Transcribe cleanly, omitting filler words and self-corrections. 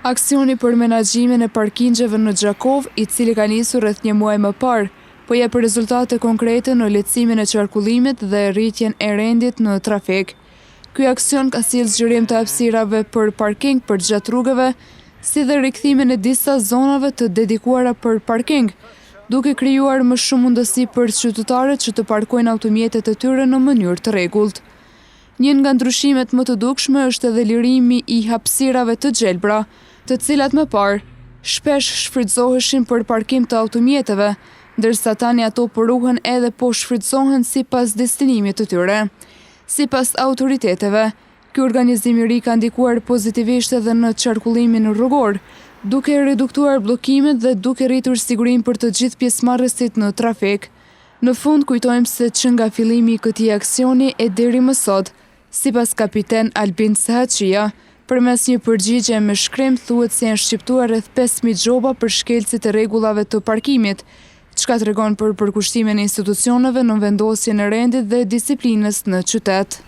Aksioni për menaxhimin e parkingjeve në Gjakov, i cili ka nisur rreth një muaj më parë, po jep rezultate konkrete në lehtësimin e qarkullimit dhe rritjen e rendit në trafik. Ky aksion ka sjellë zgjerim të hapësirave për parking për gjatë rrugëve, si dhe rikthimin e disa zonave të dedikuara për parking, duke krijuar më shumë mundësi për qytetarët që të parkojnë automjetet e tyre në mënyrë të rregullt. Një nga ndryshimet më të dukshme është edhe lirimi i hapësirave të gjelbra, të cilat më parë shpesh shfrytëzoheshin për parkim të automjeteve, ndërsa tani ato përruhen edhe po shfrytëzohen sipas destinimit të tyre. Sipas autoriteteve, ky organizim i ri ka ndikuar pozitivisht edhe në qarkullimin rrugor, duke reduktuar bllokimet dhe duke rritur sigurinë për të gjithë pjesëmarrësit në trafik. Në fund kujtojmë se që nga fillimi i këtij aksioni e deri më sot, sipas kapiten Albin Sehaqia, përmes një përgjigje me shkrim thuhet se janë shqiptuar rreth 5.000 gjoba për shkelcit e rregullave të parkimit, çka tregon për përkushtimin e institucioneve në vendosjen e rendit dhe disiplinës në qytet.